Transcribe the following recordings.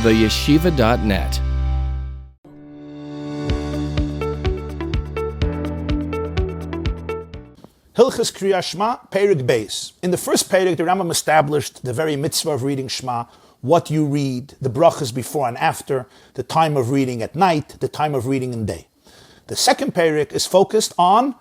theyeshiva.net. Hilchos Krias Shema, Perek Beis. In the first Perek, the Rambam established the very mitzvah of reading Shema, what you read, the brachas before and after, the time of reading at night, the time of reading in day. The second Perek is focused on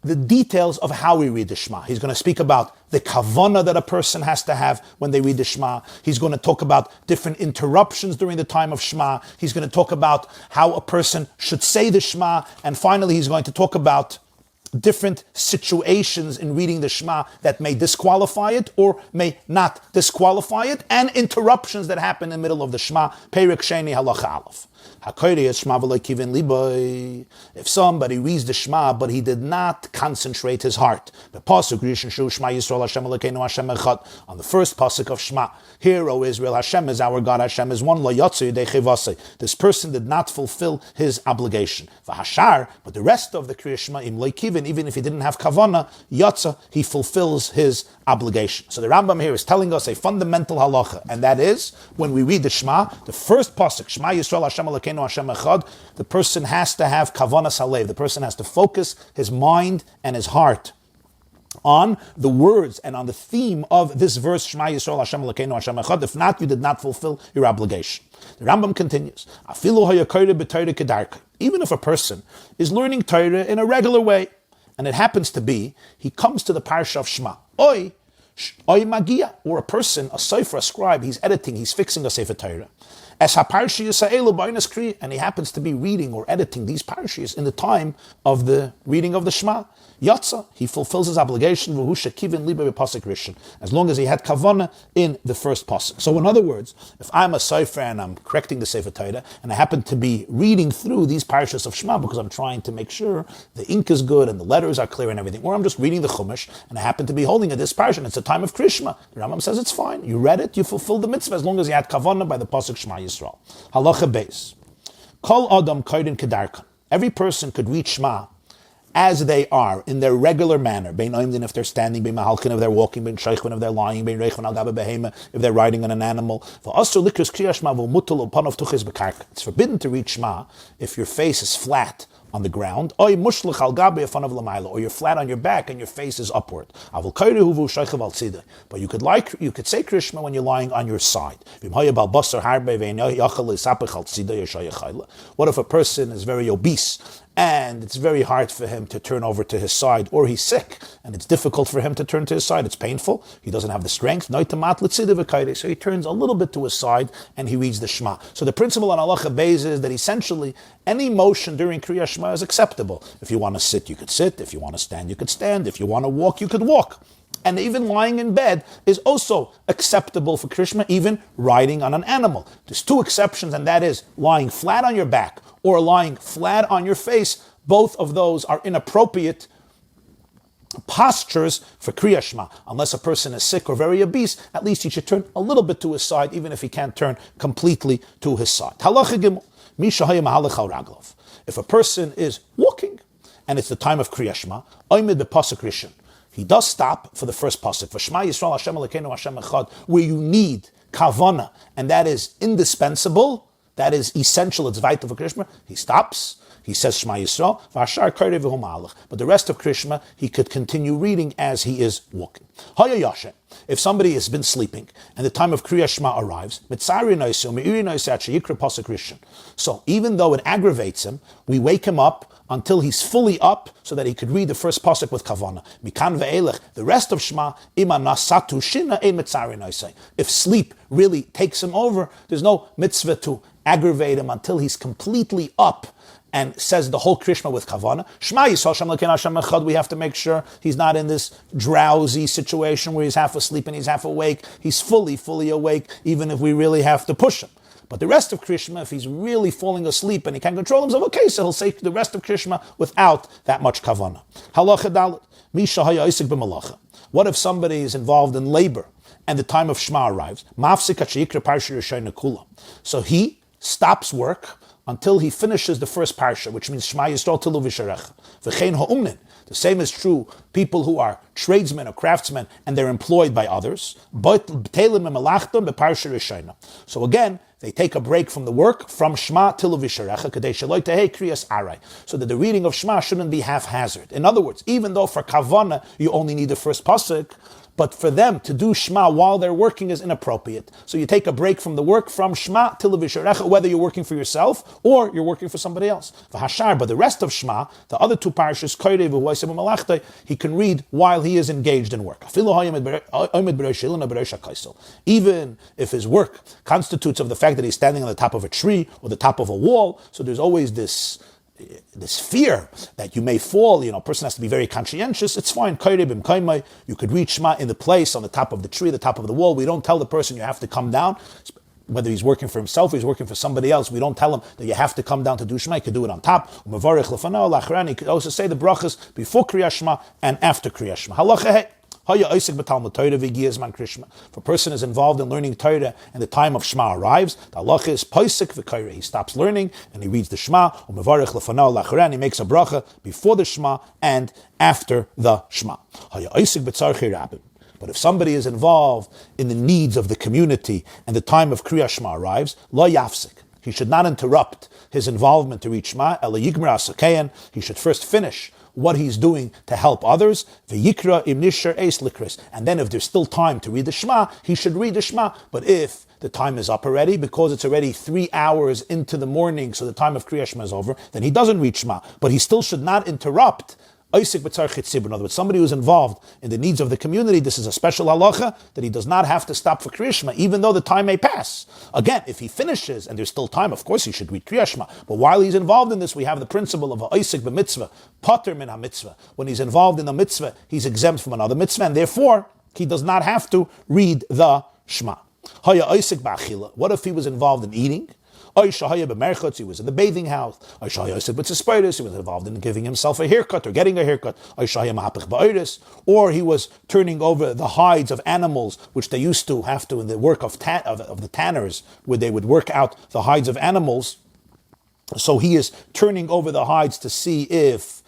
the details of how we read the Shema. He's going to speak about the kavanah that a person has to have when they read the Shema. He's going to talk about different interruptions during the time of Shema. He's going to talk about how a person should say the Shema. And finally, he's going to talk about different situations in reading the Shema that may disqualify it or may not disqualify it, and interruptions that happen in the middle of the Shema. Perek Sheni Halacha Aleph. If somebody reads the Shema, but he did not concentrate his heart. On the first pasuk of Shema, hear, O Israel, Hashem is our God, Hashem is one. This person did not fulfill his obligation. But the rest of the Krias Shema, even if he didn't have kavanah, yatsa, he fulfills his obligation. So the Rambam here is telling us a fundamental halacha, and that is, when we read the Shema, the first pasuk, Shema Yisrael Hashem Elokeinu Hashem Echad, the person has to have kavanas halev. The person has to focus his mind and his heart on the words and on the theme of this verse, Shema Yisrael Hashem Elokeinu Hashem Echad. If not, you did not fulfill your obligation. The Rambam continues, even if a person is learning Torah in a regular way, and it happens to be, he comes to the parsha of Shema, Oy magia, or a person, a sofer, a scribe, he's editing, he's fixing a sefer Torah. As haparshi yisa'elu b'aynas kri, and he happens to be reading or editing these parshas in the time of the reading of the Shema. Yatsa, he fulfills his obligation, v'hu shekivin liba b'pasuk rishon, as long as he had kavanah in the first pasuk. So in other words, if I'm a sofer and I'm correcting the sefer Torah, and I happen to be reading through these parshas of Shema because I'm trying to make sure the ink is good and the letters are clear and everything, or I'm just reading the Chumash, and I happen to be holding at this parsha, and it's a time of Krias Shema, the Rambam says it's fine. You read it, you fulfilled the mitzvah, as long as you had kavanah by the pasuk Shema Yisrael. Halacha Beis. Kol Adam Koydin Kedarkan. Every person could read Shema as they are, in their regular manner. Bein oimdin, if they're standing, bein mahalkin, if they're walking, bein sheichvin, if they're lying, bein reichvin al gabe behema, if they're riding on an animal. It's forbidden to read Shema if your face is flat on the ground, or you're flat on your back and your face is upward. But you could say Krias Shema when you're lying on your side. What if a person is very obese and it's very hard for him to turn over to his side, or he's sick and it's difficult for him to turn to his side, it's painful, he doesn't have the strength, so he turns a little bit to his side and he reads the Shema. So the principle on halacha beis is that essentially any motion during Krias Shema is acceptable. If you want to sit, you could sit. If you want to stand, you could stand. If you want to walk, you could walk. And even lying in bed is also acceptable for Krias Shema, even riding on an animal. There's two exceptions, and that is lying flat on your back or lying flat on your face. Both of those are inappropriate postures for Krias Shema. Unless a person is sick or very obese, at least he should turn a little bit to his side, even if he can't turn completely to his side. Halacha Gimel. If a person is walking and it's the time of Krias Shema, oimid b'pasuk rishon, he does stop for the first pasuk, for Shema Yisrael Hashem Elokeinu Hashem Echad, where you need kavanah, and that is indispensable, that is essential, it's vital for Krias Shema. He stops, he says Shema Yisrael, v'ashar karei v'hu ma'alech. But the rest of Krias Shema, he could continue reading as he is walking. Haya yashem. If somebody has been sleeping and the time of Krias Shema arrives, so even though it aggravates him, we wake him up until he's fully up so that he could read the first pasuk with kavanah. The rest of Shema, if sleep really takes him over, there's no mitzvah to aggravate him until he's completely up and says the whole Krias Shema with kavanah. Shema Yisrael Hashem Elokeinu Hashem Echad, we have to make sure he's not in this drowsy situation where he's half asleep and he's half awake. He's fully awake, even if we really have to push him. But the rest of Krias Shema, if he's really falling asleep and he can't control himself, okay, so he'll say the rest of Krias Shema without that much kavanah. Halacha Dalet. Misha haya isik b'malacha. What if somebody is involved in labor and the time of Shema arrives? Mafsik at sheyikra parsha yishayna kula. So he stops work until he finishes the first parsha, which means Shema Yisrael Tilu V'Sharecha. V'chein ha'umnin. The same is true people who are tradesmen or craftsmen and they're employed by others. So again, they take a break from the work from Shema till Visharecha Krias Arai, so that the reading of Shema shouldn't be haphazard. In other words, even though for Kavana you only need the first pasuk, but for them to do Shema while they're working is inappropriate. So you take a break from the work from Shema till Visharecha, whether you're working for yourself or you're working for somebody else. But the rest of Shema, the other two parashas, he can read while he is engaged in work. Even if his work constitutes of the fact that he's standing on the top of a tree or the top of a wall, so there's always this fear that you may fall. A person has to be very conscientious. It's fine. You could read Shema in the place, on the top of the tree, the top of the wall. We don't tell the person you have to come down, whether he's working for himself or he's working for somebody else. We don't tell him that you have to come down to do Shema. You could do it on top. You could also say the brachas before Krias Shema and after Krias Shema. Halacha. If a person is involved in learning Torah and the time of Shema arrives, the halacha is poisek v'kaira. He stops learning and he reads the Shema. He makes a bracha before the Shema and after the Shema. But if somebody is involved in the needs of the community and the time of Krias Shema arrives, lo yafsik. He should not interrupt his involvement to read Shema. He should first finish what he's doing to help others. And then if there's still time to read the Shema, he should read the Shema. But if the time is up already, because it's already 3 hours into the morning, so the time of Krias Shema is over, then he doesn't read Shema. But he still should not interrupt. In other words, somebody who's involved in the needs of the community, this is a special halacha that he does not have to stop for Krias Shema, even though the time may pass. Again, if he finishes and there's still time, of course he should read Krias Shema. But while he's involved in this, we have the principle of ha'isik b'mitzvah, pater min ha'mitzvah. When he's involved in the mitzvah, he's exempt from another mitzvah, and therefore he does not have to read the Shema. What if he was involved in eating? He was in the bathing house. He was involved in giving himself a haircut or getting a haircut. Or he was turning over the hides of animals, which they used to have to in the work of the tanners, where they would work out the hides of animals. So he is turning over the hides to see if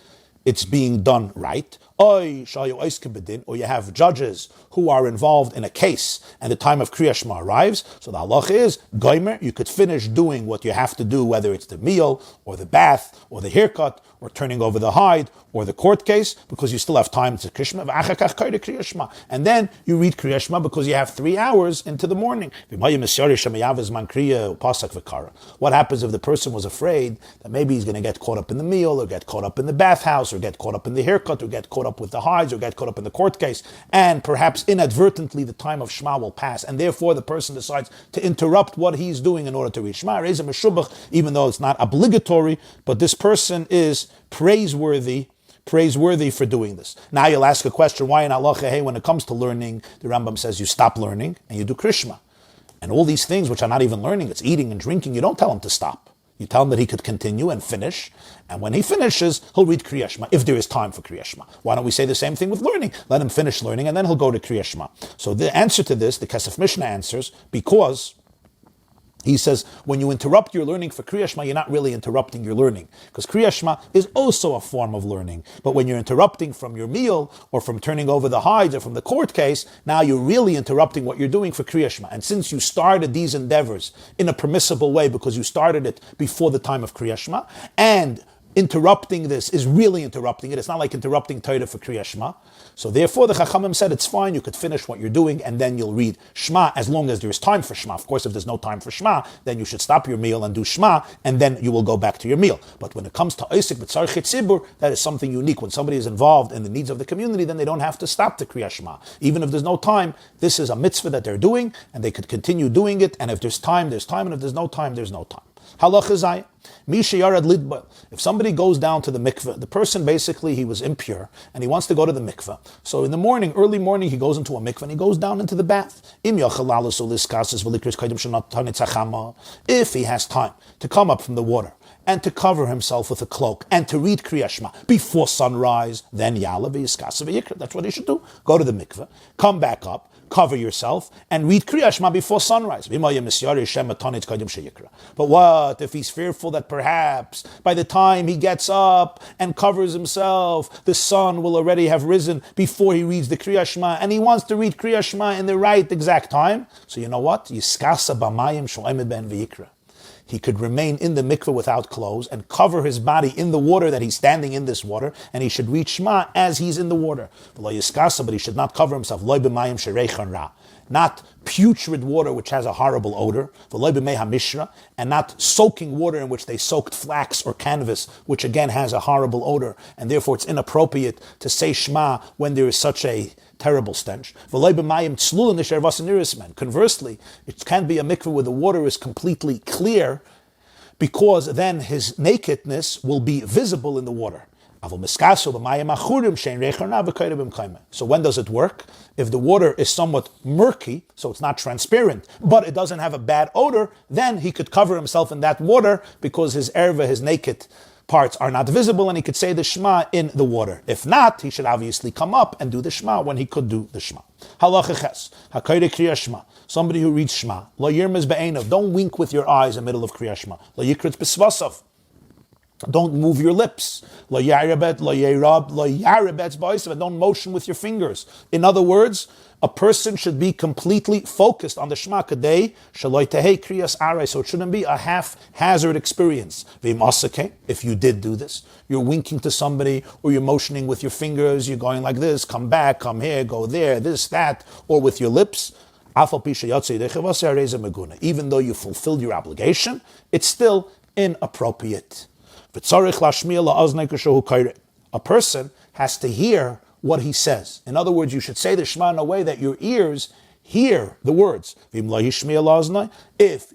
it's being done right. Or you have judges who are involved in a case and the time of Krias Shema arrives. So the halacha is, goimer, you could finish doing what you have to do, whether it's the meal or the bath or the haircut or turning over the hide or the court case, because you still have time to Krias Shema. And then you read Krias Shema because you have 3 hours into the morning. What happens if the person was afraid that maybe he's going to get caught up in the meal or get caught up in the bathhouse or get caught up in the haircut or get caught up with the hides or get caught up in the court case, and perhaps inadvertently the time of Shema will pass, and therefore the person decides to interrupt what he's doing in order to read Shema, even though it's not obligatory, but this person is praiseworthy for doing this. Now you'll ask a question, why in halacha, hey, when it comes to learning, the Rambam says you stop learning and you do Krias Shema. And all these things which are not even learning, it's eating and drinking, you don't tell him to stop. You tell him that he could continue and finish, and when he finishes, he'll read Krias Shema, if there is time for Krias Shema. Why don't we say the same thing with learning? Let him finish learning, and then he'll go to Krias Shema. So the answer to this, the Kesef Mishneh answers, because he says, when you interrupt your learning for Krias Shema, you're not really interrupting your learning, because Krias Shema is also a form of learning. But when you're interrupting from your meal, or from turning over the hides, or from the court case, now you're really interrupting what you're doing for Krias Shema. And since you started these endeavors in a permissible way, because you started it before the time of Krias Shema, and interrupting this is really interrupting it. It's not like interrupting Torah for Krias Shema. So therefore the Chachamim said it's fine, you could finish what you're doing and then you'll read Shema as long as there is time for Shema. Of course, if there's no time for Shema, then you should stop your meal and do Shema, and then you will go back to your meal. But when it comes to Oisik B'tzarchit Tzibur, that is something unique. When somebody is involved in the needs of the community, then they don't have to stop the Krias Shema. Even if there's no time, this is a mitzvah that they're doing, and they could continue doing it, and if there's time, there's time, and if there's no time, there's no time. Halacha Zayim. If somebody goes down to the mikveh, the person basically, he was impure and he wants to go to the mikveh. So in the morning, early morning, he goes into a mikveh and he goes down into the bath. If he has time to come up from the water and to cover himself with a cloak and to read Krias Shema before sunrise, then Yala v'yiskasa v'yikra. That's what he should do. Go to the mikveh, come back up, cover yourself and read Krias Shema before sunrise. But what if he's fearful that perhaps by the time he gets up and covers himself, the sun will already have risen before he reads the Krias Shema, and he wants to read Krias Shema in the right exact time? So you know what? Yiskasa b'mayim sho'emed ben v'yikra. He could remain in the mikveh without clothes and cover his body in the water that he's standing in this water, and he should read Shema as he's in the water. But he should not cover himself. Not putrid water which has a horrible odor, and not soaking water in which they soaked flax or canvas, which again has a horrible odor, and therefore it's inappropriate to say Shema when there is such a terrible stench. Conversely, it can be a mikveh where the water is completely clear, because then his nakedness will be visible in the water. So when does it work? If the water is somewhat murky, so it's not transparent, but it doesn't have a bad odor, then he could cover himself in that water because his erva, his naked parts, are not visible, and he could say the Shema in the water. If not, he should obviously come up and do the Shema when he could do the Shema. Halacha ches, hakayre Krias Shema. Somebody who reads Shema, lo yirmez be'einav, don't wink with your eyes in the middle of Krias Shema. Lo yikritz b'svasav. Don't move your lips. Lo yarabet, lo yarab, lo yarabet's ba'isiv. Don't motion with your fingers. In other words, a person should be completely focused on the Shema Kadei, shaloi tehei kriyas aray, so it shouldn't be a haphazard experience. V'masake, if you did do this, you're winking to somebody, or you're motioning with your fingers, you're going like this, come back, come here, go there, this, that, or with your lips, even though you fulfilled your obligation, it's still inappropriate. A person has to hear what he says. In other words, you should say the Shema in a way that your ears hear the words. If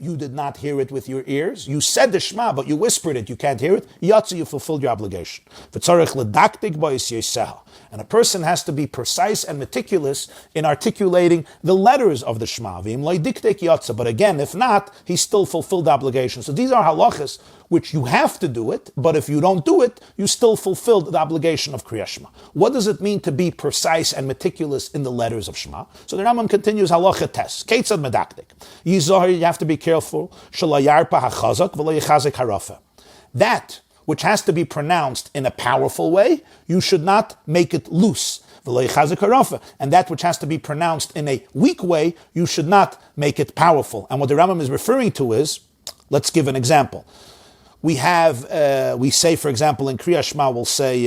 you did not hear it with your ears, you said the Shema, but you whispered it, you can't hear it, you fulfilled your obligation. And a person has to be precise and meticulous in articulating the letters of the Shema. But again, if not, he still fulfilled the obligation. So these are halachas which you have to do it, but if you don't do it, you still fulfilled the obligation of Krias Shema. What does it mean to be precise and meticulous in the letters of Shema? So the Rambam continues, halacha tes, ketzad medakdik. Yizahar, you have to be careful, shalayarpa hachazak v'layachazek harafa. That which has to be pronounced in a powerful way, you should not make it loose. And that which has to be pronounced in a weak way, you should not make it powerful. And what the Rambam is referring to is, let's give an example. We say, for example, in Krias Shema, we'll say,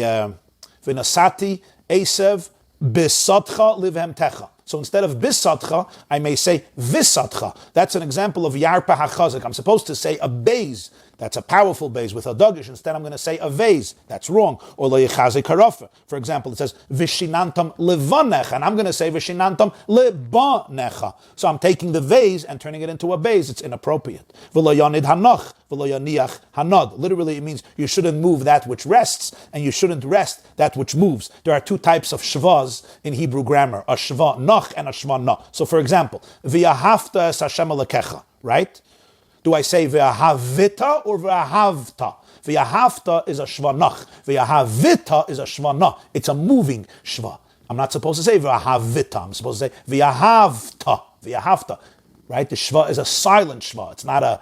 V'nasati esev bisatcha livhemtecha. So instead of bisatcha, I may say visatcha. That's an example of yarpa hachazak. I'm supposed to say a beis. That's a powerful beis with a dagish. Instead, I'm going to say a vase. That's wrong. Or le'yechazek harafa. For example, it says vishinantam levanecha, and I'm going to say vishinantam lebanecha. So I'm taking the vase and turning it into a beis. It's inappropriate. V'loyanid hanach, v'loyaniach hanad. Literally, it means you shouldn't move that which rests, and you shouldn't rest that which moves. There are two types of shvas in Hebrew grammar: a shva nach and a shva na. So, for example, v'yahavta es Hashem alekecha, right? Do I say v'ahavita or v'ahavta? V'ahavta is a shvanach. V'ahavita is a shvana. It's a moving shva. I'm not supposed to say v'ahavita. I'm supposed to say v'ahavta. V'ahavta. Right? The shva is a silent shva. It's not an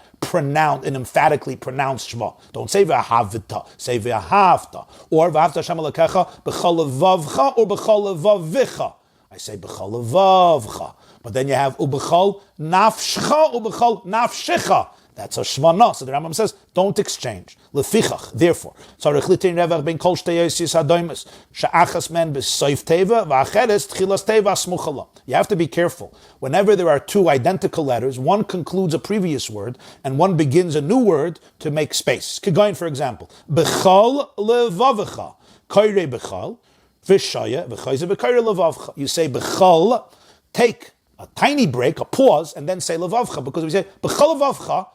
emphatically pronounced shva. Don't say v'ahavita. Say v'ahavta. Or v'ahavta Hashem alekecha b'chol levavcha or b'chol levavicha. I say b'chol levavcha. But then you have ubechol nafshcha, ubechol nafshecha. That's a shvana. So the Rambam says, don't exchange. Lefichach. Therefore, tzarich litin revach ben kol shtei yosis hadoimus she'achas men b'soif teva v'acheres tchilas teva smuchala. You have to be careful. Whenever there are two identical letters, one concludes a previous word and one begins a new word to make space. Kegoin, for example, b'chol levavicha, koire b'chol, v'shaya v'chayze v'koire levavcha. You say b'chol, take a tiny break, a pause, and then say levavcha, because we say b'chol levavcha,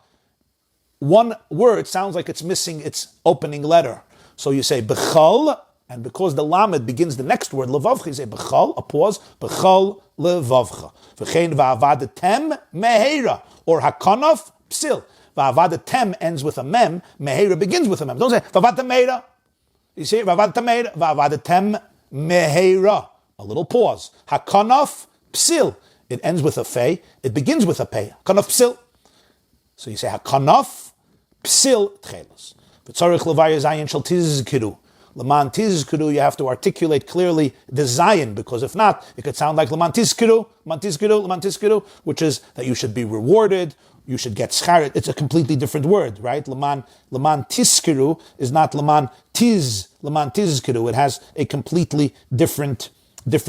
one word sounds like it's missing its opening letter. So you say b'chol, and because the lamed begins the next word, levavcha, you say b'chol, a pause, b'chol levavcha. V'chein va'avadetem meheira, or hakanaf psil. Va'avadetem ends with a mem, meheira begins with a mem. Don't say va'avadetem meheira. You see, va'avadetem meheira, va'avadetem meheira. A little pause. Hakanaf psil. it ends with a fei, it begins with a pei. Kanaf psil. So you say hakanaf psil tchelos. V'tzarich levaya zayin shel tizkiru. Leman tizkiru, you have to articulate clearly the zayin, because if not, it could sound like leman tizkiru, which is that you should be rewarded, you should get schar. It's a completely different word, right? Leman tizkiru is not leman tizkiru. It has a completely different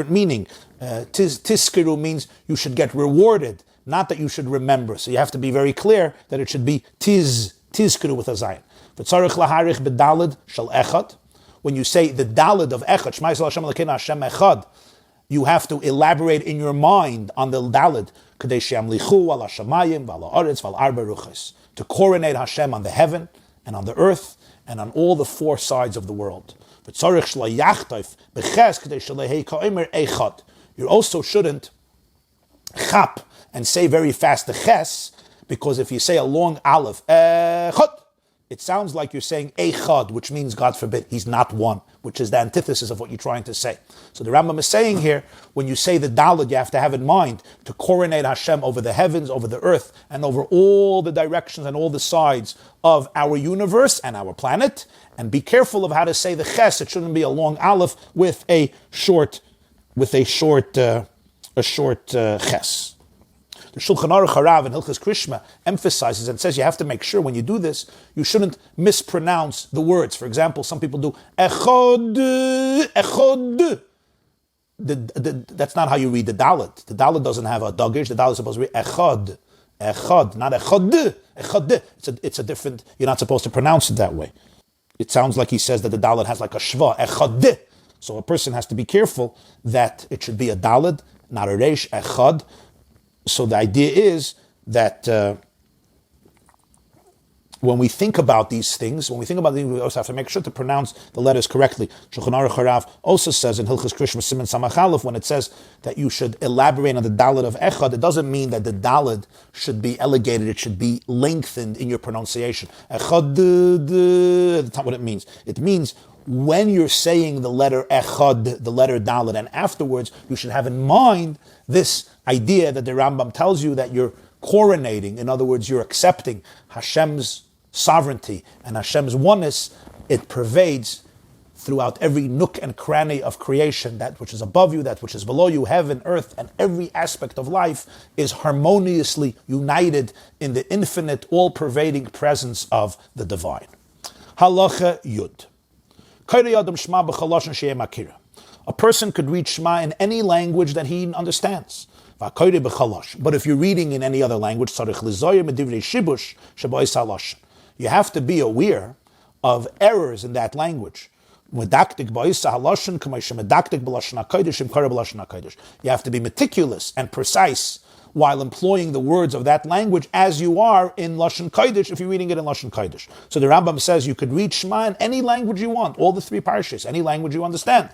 meaning. Tizkiru means you should get rewarded, not that you should remember. So you have to be very clear that it should be tizkiru with a zayin. V'tzarich laharich b'dalid shel echad. When you say the dalid of echad, Shema Yisrael Hashem Elokeinu Hashem echad, you have to elaborate in your mind on the dalid, kadei she'amlichu ala shamayim v'ala aretz v'al arba ruchos, to coronate Hashem on the heaven and on the earth and on all the four sides of the world. V'tzarich shlo yachtoif b'ches kadei shelehei ka'omer echad. You also shouldn't chap and say very fast the ches, because if you say a long aleph, echad, it sounds like you're saying echad, which means, God forbid, he's not one, which is the antithesis of what you're trying to say. So the Rambam is saying here, when you say the dalid, you have to have in mind to coronate Hashem over the heavens, over the earth, and over all the directions and all the sides of our universe and our planet. And be careful of how to say the ches. It shouldn't be a long aleph with a short ches. The Shulchan Aruch Harav in Hilchos Krishma emphasizes and says you have to make sure when you do this, you shouldn't mispronounce the words. For example, some people do echod. That's not how you read the dalet. The dalet doesn't have a dagish. The dalet is supposed to be echod, not echod. It's a different. You're not supposed to pronounce it that way. It sounds like he says that the dalet has like a shva, echod. So a person has to be careful that it should be a dalet, not a reish, echod. So the idea is that when we think about these things, we also have to make sure to pronounce the letters correctly. Shulchan Aruch Harav also says in Hilchos Krishma Siman Samach Aleph, when it says that you should elaborate on the daled of echad, it doesn't mean that the daled should be elevated, it should be lengthened in your pronunciation. Echad, that's not what it means. It means when you're saying the letter echad, the letter daled, and afterwards you should have in mind this idea that the Rambam tells you that you're coronating. In other words, you're accepting Hashem's sovereignty and Hashem's oneness. It pervades throughout every nook and cranny of creation. That which is above you, that which is below you, heaven, earth, and every aspect of life is harmoniously united in the infinite, all-pervading presence of the divine. Halacha Yud. A person could read Shema in any language that he understands. But if you're reading in any other language, you have to be aware of errors in that language. You have to be meticulous and precise while employing the words of that language as you are in Lashon Kodesh if you're reading it in Lashon Kodesh. So the Rambam says you could read Shema in any language you want, all the three parshas, any language you understand.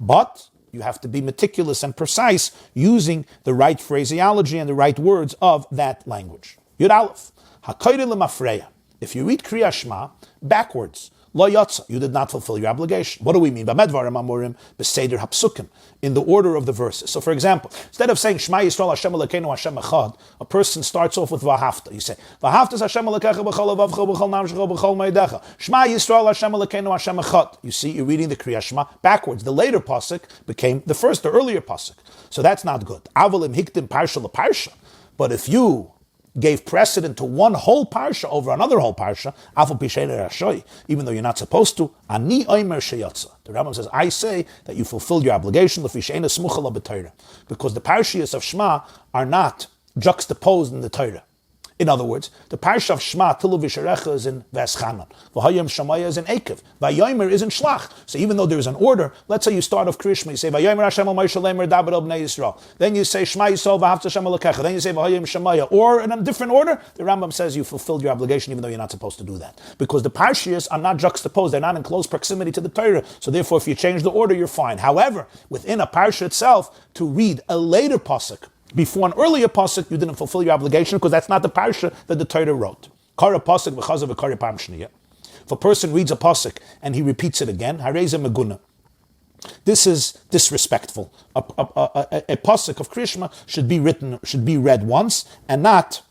But you have to be meticulous and precise using the right phraseology and the right words of that language. Yud Aleph, HaKoyre L'Mafreya. If you read Krias Shema backwards, Lo Yotza, you did not fulfill your obligation. What do we mean? B'medvarim amurim b'seder hapsukim, in the order of the verses. So for example, instead of saying Shema Yisrael Hashem Elokeinu Hashem Echad, a person starts off with Vahafta. You say, Vahafta Hashem Elokecha b'chol avavcha b'chol nafshecha b'chol meidecha. Shema Yisrael Hashem Elokeinu Hashem Echad. You see, you're reading the Krias Shema backwards. The later pasuk became the first, the earlier pasuk. So that's not good. Avalim hiktim parsha l'parsha. But if you gave precedent to one whole parsha over another whole parsha, even though you're not supposed to, ani oimer sheyatza. The Rambam says, I say that you fulfilled your obligation, because the parshiyos of Shema are not juxtaposed in the Torah. In other words, the parsha of Shema, Tilu V'Sharecha, is in Veschanan. V'Hayim Shamaya is in Ekev. V'Yomer is in Shlach. So even though there is an order, let's say you start off Krias Shema, you say V'Yomer Hashem al Moshe Lemer Daber al Bnei Yisrael. Then you say Shema Yisrael V'Havta Hashem Elokecha. Then you say V'Hayim Shamaya. Or in a different order, the Rambam says you fulfilled your obligation even though you're not supposed to do that. Because the parshiyos are not juxtaposed. They're not in close proximity to the Torah. So therefore, if you change the order, you're fine. However, within a parsha itself, to read a later pasuk before an earlier pasuk, you didn't fulfill your obligation because that's not the parsha that the Torah wrote. Kara pasuk v'chazav v'kara pam shniya. If a person reads a pasuk and he repeats it again, hareza meguna. This is disrespectful. A pasuk of Krishma should be read once and not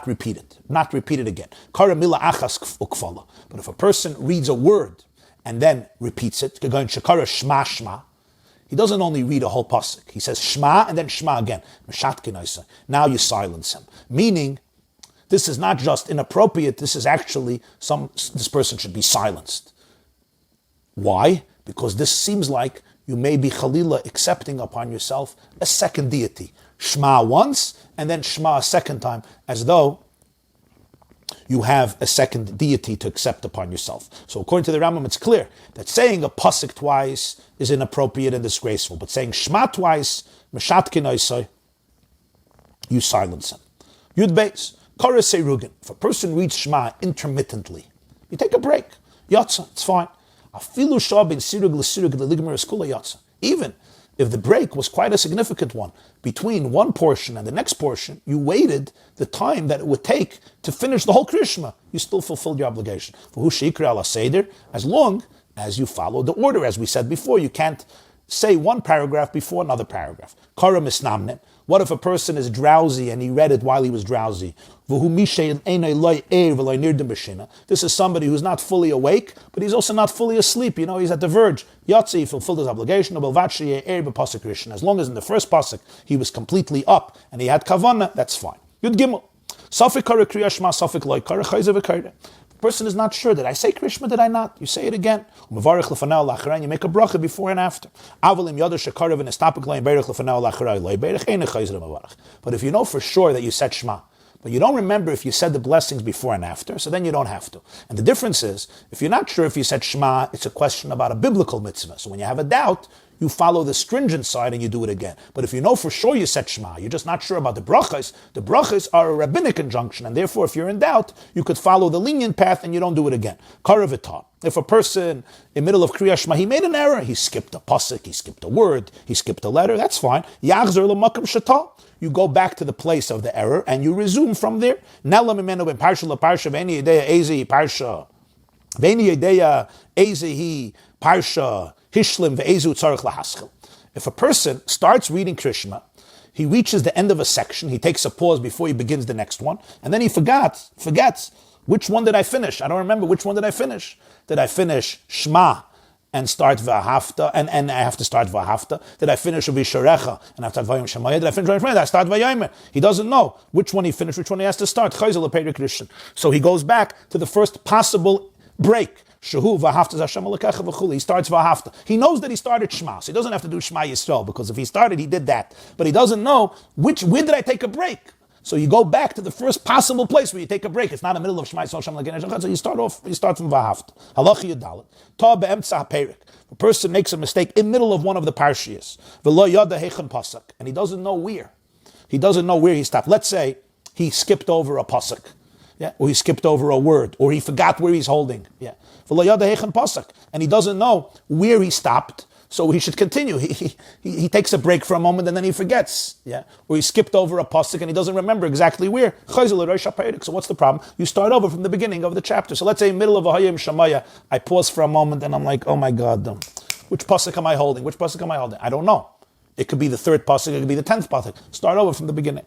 repeated, not repeated again. Kara mila achas ukfala. But if a person reads a word and then repeats it, going shekara shma shma, he doesn't only read a whole pasuk. He says shma and then shma again. Now you silence him. Meaning, this is not just inappropriate. This is actually this person should be silenced. Why? Because this seems like you may be Chalila accepting upon yourself a second deity. Shema once, and then Shema a second time, as though you have a second deity to accept upon yourself. So according to the Rambam, it's clear that saying a pasuk twice is inappropriate and disgraceful, but saying Shema twice, you silence him. Yud Beis, Kara Seirugin. If a person reads Shema intermittently, you take a break. Yatsa, it's fine. Even if the break was quite a significant one, between one portion and the next portion, you waited the time that it would take to finish the whole Krishma. You still fulfilled your obligation. As long as you follow the order, as we said before, you can't say one paragraph before another paragraph. Kara misnamnem. What if a person is drowsy and he read it while he was drowsy? This is somebody who's not fully awake, but he's also not fully asleep. He's at the verge. Yatsi fulfilled his obligation. As long as in the first pasuk he was completely up and he had kavanah, that's fine. Yud Gimel. Safik kara kriya shma, safik loy kara chayze v'kayre. The person is not sure, did I say Krishma, did I not? You say it again. You make a bracha before and after. But if you know for sure that you said Shema, but you don't remember if you said the blessings before and after, so then you don't have to. And the difference is, if you're not sure if you said Shema, it's a question about a biblical mitzvah. So when you have a doubt, you follow the stringent side and you do it again. But if you know for sure you said Shema, you're just not sure about the brachas are a rabbinic injunction, and therefore if you're in doubt, you could follow the lenient path and you don't do it again. Karavita. If a person, in the middle of Krias Shema, he made an error, he skipped a pasuk, he skipped a word, he skipped a letter, that's fine. Yachzer l'makam shata. You go back to the place of the error and you resume from there. Nela mimenu ben parsha l'parsha v'eni yedeya ezi parsha v'eni yedeya ezi parsha hishlim ve'ezu tzarich lahaschil. If a person starts reading Krishma, he reaches the end of a section, he takes a pause before he begins the next one, and then he forgets, which one did I finish? I don't remember which one did I finish. Did I finish Shema and start V'ahavta, and I have to start V'ahavta? Did I finish V'isharecha and I have to start V'yom Shemaya? Did I finish V'yom Shemaya? Did I start V'yomer? He doesn't know which one he finished, which one he has to start. So he goes back to the first possible break. Shehu v'ahavta Hashem Elokecha v'chuli. He starts v'ahavta. He knows that he started Shema, so he doesn't have to do Shema Yisrael, because if he started, he did that. But he doesn't know when did I take a break. So you go back to the first possible place where you take a break. It's not in the middle of Shema Yisrael Hashem Elokecha. So you start from v'ahavta. Halacha Yadalit. Ta be'emtza haperik. A person makes a mistake in the middle of one of the parshiyas. V'lo yada heichen pasak, and he doesn't know where. He doesn't know where he stopped. Let's say he skipped over a pasuk. Yeah, or he skipped over a word, or he forgot where he's holding. Yeah, and he doesn't know where he stopped, so he should continue. He takes a break for a moment and then he forgets. Yeah, or he skipped over a pasuk and he doesn't remember exactly where. So what's the problem? You start over from the beginning of the chapter. So let's say in the middle of a Hayim Shamaya, I pause for a moment and I'm like, oh my God, which pasuk am I holding? Which pasuk am I holding? I don't know. It could be the third pasuk, it could be the 10th pasuk. Start over from the beginning.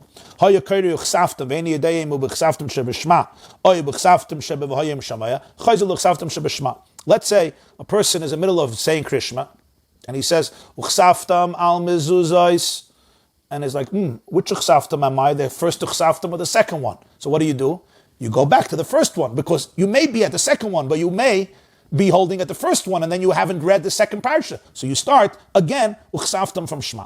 Let's say a person is in the middle of saying Krishma, and he says, Uchsaftam al mezuzais, and he's like, which Uchsaftam am I, the first Uchsaftam or the second one? So what do? You go back to the first one, because you may be at the second one, but you may be holding at the first one, and then you haven't read the second parsha. So you start again, uchsaftam from Shema.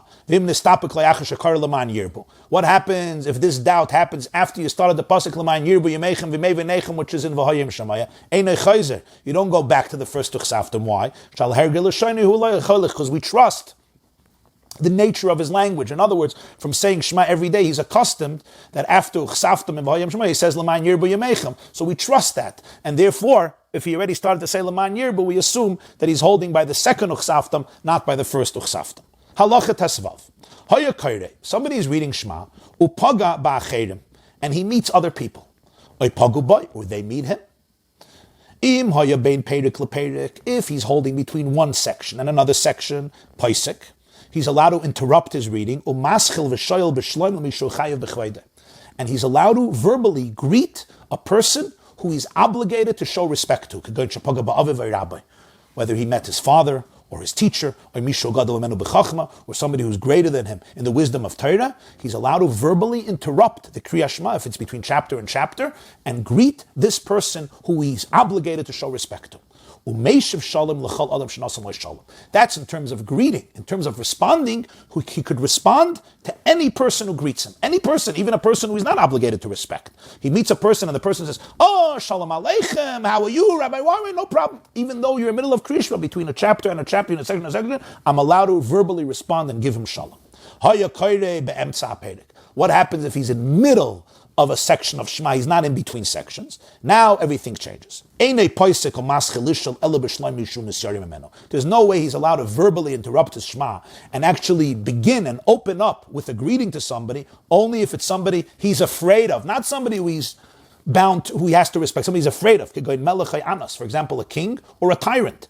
What happens if this doubt happens after you started the pasuk l'man yirbu yemechem v'mei which is in v'hayim shamaya? Einay chayzer. You don't go back to the first uchsaftam. Why? Because we trust the nature of his language. In other words, from saying Shema every day, he's accustomed that after uchsaftam and v'hayim shamaya, he says l'man yirbu yemechem. So we trust that, and therefore, if he already started to say L'man Yirbu, we assume that he's holding by the second Uchsaftam, not by the first Uchsaftam. Halacha Tesvav. Hoya Kaire. Somebody is reading Shema, Upaga Ba'acherim, and he meets other people. Or they meet him. Im haya bein perik leperik, if he's holding between one section and another section, paisik, he's allowed to interrupt his reading, umaschil v'shoyel b'shloim l'mishu chayav b'chvayde. And he's allowed to verbally greet a person who he's obligated to show respect to, whether he met his father, or his teacher, or somebody who's greater than him in the wisdom of Torah, he's allowed to verbally interrupt the Krias Shema, if it's between chapter and chapter, and greet this person who he's obligated to show respect to. That's in terms of greeting. In terms of responding, he could respond to any person who greets him. Any person, even a person who he's not obligated to respect. He meets a person and the person says, "Oh, Shalom Aleichem, how are you, Rabbi Warren?" No problem. Even though you're in the middle of Krias Shema, between a chapter and a chapter and a section and a section, I'm allowed to verbally respond and give him Shalom. What happens if he's in the middle of a section of Shema? He's not in between sections. Now everything changes. There's no way he's allowed to verbally interrupt his Shema and actually begin and open up with a greeting to somebody, only if it's somebody he's afraid of, not somebody who he's bound to, who he has to respect, somebody he's afraid of. For example, a king or a tyrant.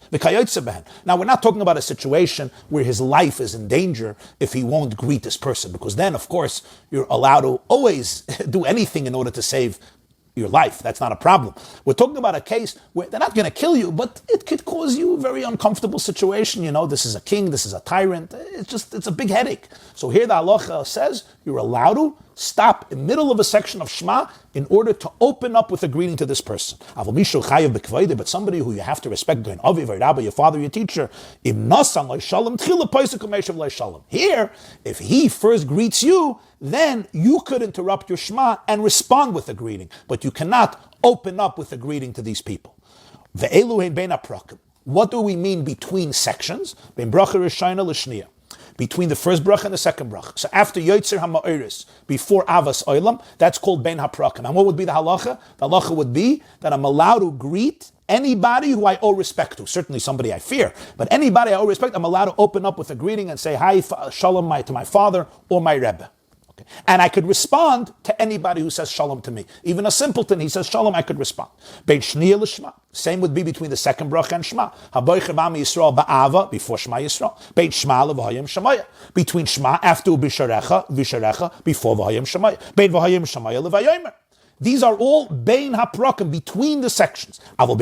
Now, we're not talking about a situation where his life is in danger if he won't greet this person, because then, of course, you're allowed to always do anything in order to save your life. That's not a problem. We're talking about a case where they're not going to kill you, but it could cause you a very uncomfortable situation. This is a king, this is a tyrant. It's a big headache. So here the halacha says you're allowed to stop in the middle of a section of Shema in order to open up with a greeting to this person. But somebody who you have to respect, your father, your teacher. Here, if he first greets you, then you could interrupt your Shema and respond with a greeting. But you cannot open up with a greeting to these people. What do we mean between sections? Between the first bracha and the second bracha. So after Yotzer HaMa'oris, before Avas Olam, that's called Ben HaPrakim. And what would be the halacha? The halacha would be that I'm allowed to greet anybody who I owe respect to. Certainly somebody I fear, but anybody I owe respect, I'm allowed to open up with a greeting and say, "Hi, Shalom to my father or my Rebbe." Okay. And I could respond to anybody who says Shalom to me. Even a simpleton, he says Shalom, I could respond. Same would be between the second bracha and Shema. Before Shema Yisrael. Between Shema, after Visharecha, before V'hayim Shemaya. These are all Bein HaPrakim, between the sections. But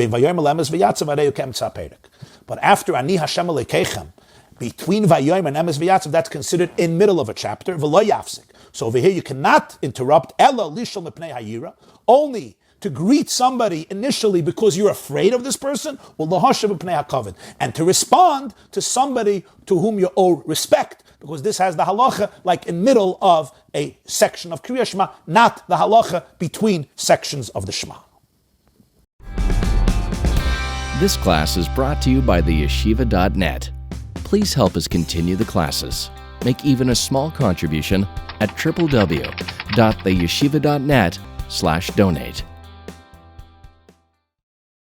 after Ani Hashem Elokeichem, between Vayom and Emes V'yatzav, that's considered in middle of a chapter. V'lo yafsik. So over here you cannot interrupt. Ella lishol mepnei hayira. Only to greet somebody initially because you're afraid of this person. Well, lahashav mepnei hakavod. And to respond to somebody to whom you owe respect, because this has the halacha like in middle of a section of Krias Shema, not the halacha between sections of the Shema. This class is brought to you by the yeshiva.net. Please help us continue the classes. Make even a small contribution at www.theyeshiva.net/donate.